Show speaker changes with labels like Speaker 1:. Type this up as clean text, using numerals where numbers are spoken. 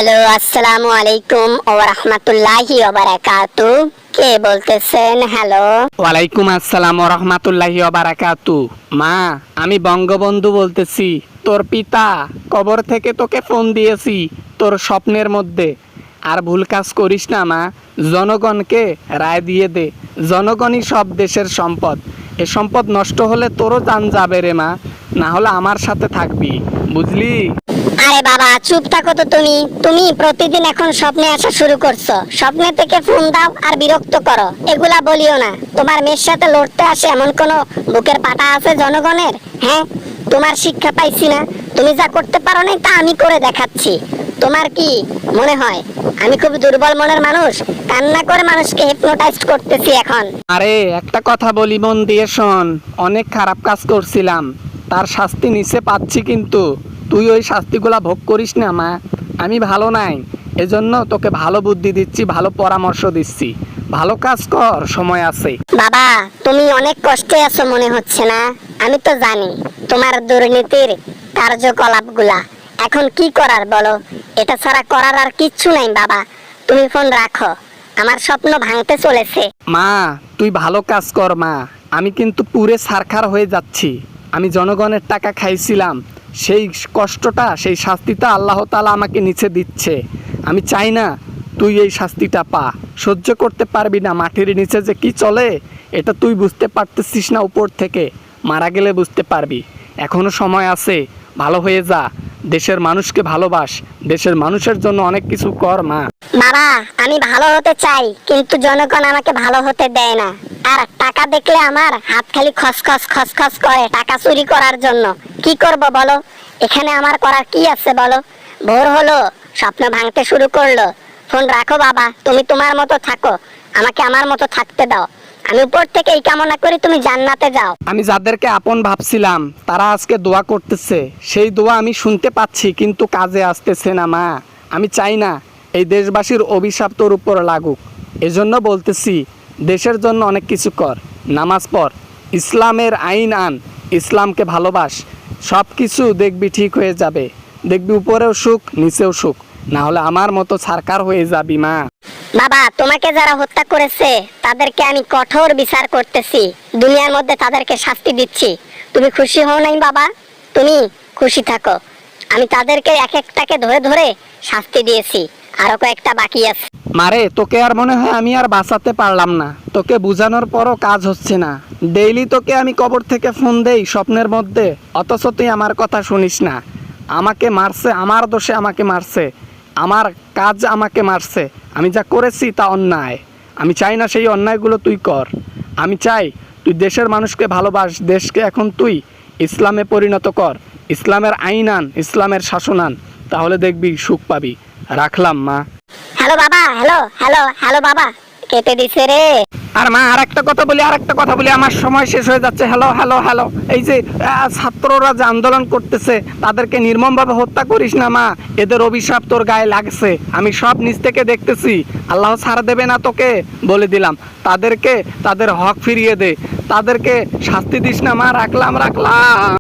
Speaker 1: Hello, আসসালামু আলাইকুম ওয়া রাহমাতুল্লাহি ওয়া বারাকাতু। কে বলতেছেন? হ্যালো।
Speaker 2: ওয়ালাইকুম আসসালাম ওয়া রাহমাতুল্লাহি ওয়া বারাকাতু। মা, আমি বঙ্গবন্ধু বলতেছি, তোর পিতা। কবর থেকে তোকে ফোন দিয়েছি তোর স্বপ্নের মধ্যে। আর ভুল কাজ করিস না মা, জনগণকে রায় দিয়ে দে। জনগণই সব দেশের সম্পদ। এ সম্পদ নষ্ট হলে তোরও জান যাবে রে মা, না হলে আমার সাথে থাকবি, বুঝলি?
Speaker 1: আরে বাবা, চুপ থাকো তো তুমি। তুমি প্রতিদিন এখন স্বপ্নে আসা শুরু করছো। স্বপ্নে থেকে ফোন দাও আর বিরক্ত করো, এগুলা বলিও না। তোমার মেয়ের সাথে লড়তে আসে এমন কোন বুকের পাটা আছে জনগণের? হ্যাঁ, তোমার শিক্ষা পাইছি না? তুমি যা করতে পারো না তা আমি করে দেখাচ্ছি। তোমার কি মনে হয় আমি খুব দুর্বল মনের মানুষ? কান্না করে মানুষকে হিপনোটাইজ করতেছি এখন।
Speaker 2: আরে একটা কথা বলি, মন দিয়ে শোন। অনেক খারাপ কাজ করছিলাম, তার শাস্তি নিচে পাচ্ছি, কিন্তু তুই ওই শাস্তিগুলা ভোগ করিস না মা। আমি ভালো নাই, এজন্য তোকে ভালো বুদ্ধি দিচ্ছি, ভালো পরামর্শ দিচ্ছি। ভালো কাজ কর, সময় আছে।
Speaker 1: বাবা, তুমি অনেক কষ্টে আছো মনে হচ্ছে না? আমি তো জানি তোমার দুর্নীতির কার্যকলাপগুলা। এখন কি করার বলো? এটা ছাড়া করার আর কিচ্ছু নাই বাবা। তুমি ফোন রাখো, আমার স্বপ্ন ভাঙতে চলেছে।
Speaker 2: মা, তুই ভালো কাজ কর মা। আমি কিন্তু পুরে সারখার হয়ে যাচ্ছি। আমি জনগণের টাকা খাইছিলাম, সেই কষ্টটা, সেই শাস্তিটা আল্লাহ তাআলা আমাকে নিচে দিচ্ছে। আমি চাই না তুই এই শাস্তিটা পা। সহ্য করতে পারবি না। মাটির নিচে যে কি চলে এটা তুই বুঝতে পারতেছিস না, উপর থেকে মারা গেলে বুঝতে পারবি। এখনো সময় আছে, ভালো হয়ে যা। দেশের মানুষকে ভালোবাস, দেশের মানুষের জন্য অনেক কিছু কর মা।
Speaker 1: বাবা, আমি ভালো হতে চাই, কিন্তু জনগণ আমাকে ভালো হতে দেয় না। আর টাকা দেখলে আমার হাত খালি খসখস খসখস করে টাকা চুরি করার জন্য। কি করব বলো? এখানে আমার করার কি আছে বলো? ভোর হলো, স্বপ্ন ভাঙতে শুরু করলো। ফোন রাখো বাবা, তুমি তোমার মতো থাকো, আমাকে আমার মতো থাকতে দাও। আমি উপর থেকে এই কামনা করি তুমি জান্নাতে যাও।
Speaker 2: আমি যাদেরকে আপন ভাবছিলাম তারা আজকে দোয়া করতেছে, সেই দোয়া আমি শুনতে পাচ্ছি, কিন্তু কাজে আসতেছে না মা। আমি চাই না এই দেশবাসীর অভিশাপ তোর উপর লাগুক। এজন্য বলতেছি, দেশের জন্য অনেক কিছু কর। নামাজ পড়, ইসলামের আইন আন, ইসলামকে ভালোবাস। সব কিছু দেখবি ঠিক হয়ে যাবে। দেখবি উপরেও সুখ, নিচেও সুখ। না হলে আমার মতো ছারকার হয়ে যাবি মা।
Speaker 1: বাবা, তোমাকে যারা হত্যা করেছে তাদেরকে আমি কঠোর বিচার করতেছি। দুনিয়ার মধ্যে তাদেরকে শাস্তি দিচ্ছি। তুমি খুশি হও নাই বাবা? তুমি খুশি থাকো। আমি তাদেরকে এক একটাকে ধরে ধরে শাস্তি দিয়েছি, আরো কয়েকটা বাকি আছে।
Speaker 2: মারে, তোকে আর মনে হয় আমি আর বাঁচাতে পারলাম না। তোকে বুঝানোর পরও কাজ হচ্ছে না। ডেইলি তোকে আমি কবর থেকে ফোন দেই স্বপ্নের মধ্যে, অথচ তুই আমার কথা শুনিস না। আমাকে মারছে, আমার দোষে আমাকে মারছে, আমার কাজ আমাকে মারছে। আমি যা করেছি তা অন্যায়। আমি চাই না সেই অন্যায়গুলো তুই কর। আমি চাই তুই দেশের মানুষকে ভালোবাস। দেশকে এখন তুই ইসলামে পরিণত কর, ইসলামের আইন আন, ইসলামের শাসন আন, তাহলে দেখবি সুখ পাবি। রাখলাম মা।
Speaker 1: হ্যালো বাবা, হ্যালো হ্যালো হ্যালো বাবা, কেটে দিছে রে।
Speaker 2: আর মা, আর একটা কথা বলি, আমার সময় শেষ হয়ে যাচ্ছে। হ্যালো হ্যালো হ্যালো, এই যে ছাত্ররা যে আন্দোলন করতেছে তাদেরকে নির্মমভাবে হত্যা করিস না মা। এদের অভিশাপ তোর গায়ে লাগছে, আমি সব নিজ থেকে দেখতেছি। আল্লাহ ছাড় দেবে না তোকে, বলে দিলাম। তাদেরকে তাদের হক ফিরিয়ে দে, তাদেরকে শাস্তি দিস না মা। রাখলাম।